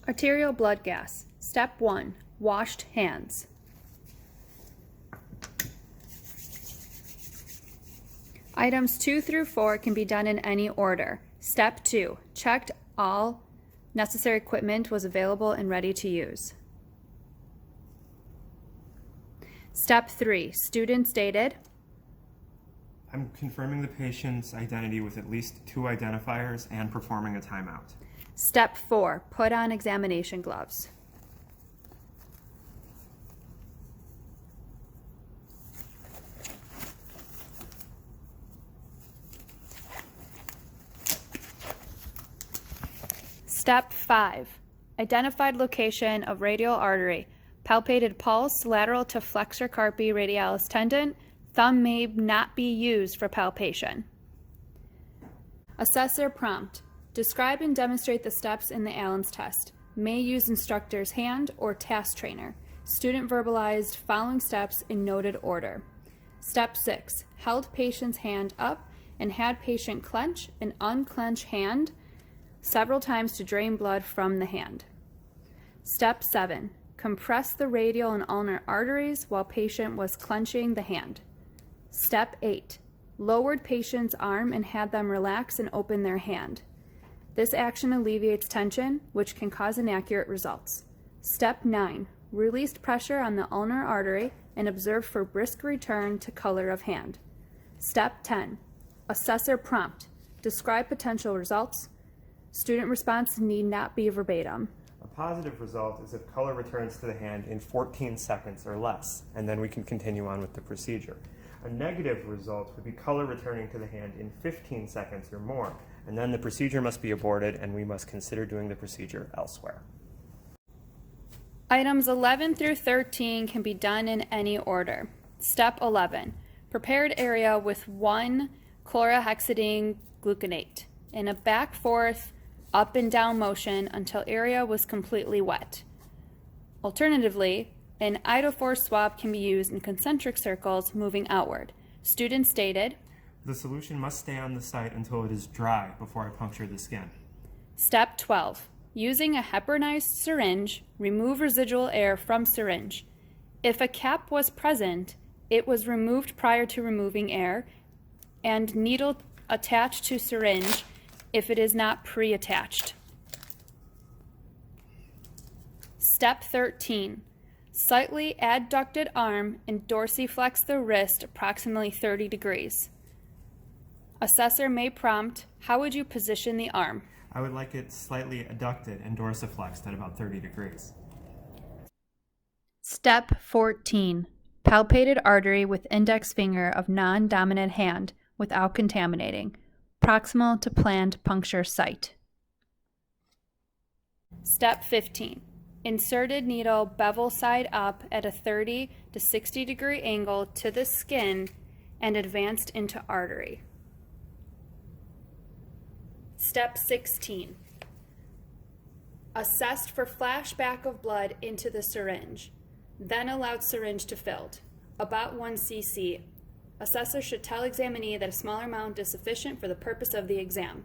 Arterial blood gas. Step 1. Washed hands. Items 2 through 4 can be done in any order. Step 2. Checked all necessary equipment was available and ready to use. Step 3. Students dated. I'm confirming the patient's identity with at least 2 identifiers and performing a timeout. Step 4. Put on examination gloves. Step 5. Identified location of radial artery. Palpated pulse lateral to flexor carpi radialis tendon. Thumb may not be used for palpation. Assessor prompt. Describe and demonstrate the steps in the Allen's test. May use instructor's hand or task trainer. Student verbalized following steps in noted order. Step 6. Held patient's hand up and had patient clench and unclench hand several times to drain blood from the hand. Step 7. Compress the radial and ulnar arteries while patient was clenching the hand. Step 8. Lowered patient's arm and had them relax and open their hand. This action alleviates tension, which can cause inaccurate results. Step 9. Released pressure on the ulnar artery and observed for brisk return to color of hand. Step 10. Assessor prompt. Describe potential results. Student response need not be verbatim. A positive result is if color returns to the hand in 14 seconds or less, and then we can continue on with the procedure. A negative result would be color returning to the hand in 15 seconds or more, and then the procedure must be aborted and we must consider doing the procedure elsewhere. Items 11 through 13 can be done in any order. Step 11. Prepared area with 1 chlorhexidine gluconate in a back-forth, up and down motion until area was completely wet. Alternatively, an iodophor swab can be used in concentric circles moving outward. Students stated, the solution must stay on the site until it is dry before I puncture the skin. Step 12. Using a heparinized syringe, remove residual air from syringe. If a cap was present, it was removed prior to removing air, and needle attached to syringe if it is not pre-attached. Step 13. Slightly adducted arm and dorsiflex the wrist approximately 30 degrees. Assessor may prompt, how would you position the arm? I would like it slightly adducted and dorsiflexed at about 30 degrees. Step 14. Palpated artery with index finger of non-dominant hand without contaminating, proximal to planned puncture site. Step 15. Inserted needle bevel side up at a 30 to 60 degree angle to the skin and advanced into artery. Step 16. Assessed for flashback of blood into the syringe, then allowed syringe to filled, about 1 cc. Assessor should tell examinee that a smaller amount is sufficient for the purpose of the exam.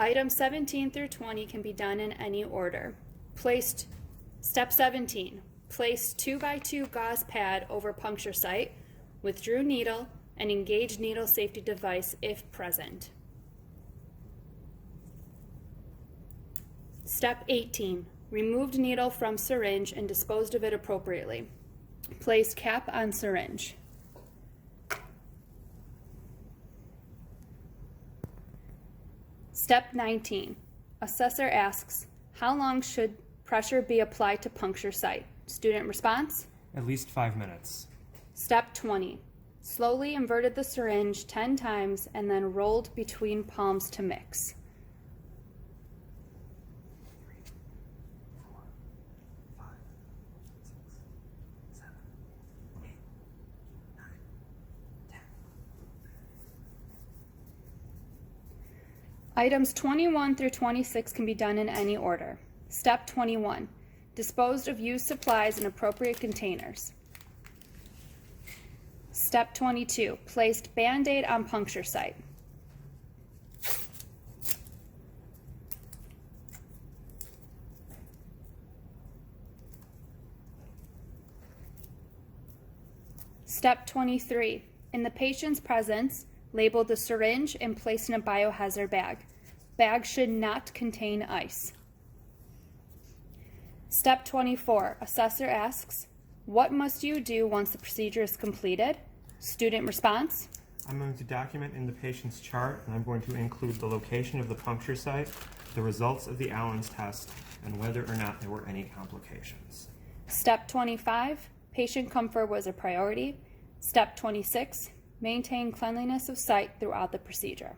Items 17 through 20 can be done in any order. Step 17. Place 2x2 gauze pad over puncture site, withdrew needle, and engage needle safety device if present. Step 18. Removed needle from syringe and disposed of it appropriately. Place cap on syringe. Step 19. Assessor asks, how long should pressure be applied to puncture site? Student response? At least 5 minutes. Step 20. Slowly inverted the syringe 10 times and then rolled between palms to mix. Items 21 through 26 can be done in any order. Step 21. Disposed of used supplies in appropriate containers. Step 22. Placed Band-Aid on puncture site. Step 23. In the patient's presence, label the syringe and place in a biohazard bag. Bag should not contain ice. Step 24. Assessor asks, what must you do once the procedure is completed? Student response. I'm going to document in the patient's chart, and I'm going to include the location of the puncture site, the results of the Allen's test, and whether or not there were any complications. Step 25. Patient comfort was a priority. Step 26. Maintain cleanliness of site throughout the procedure.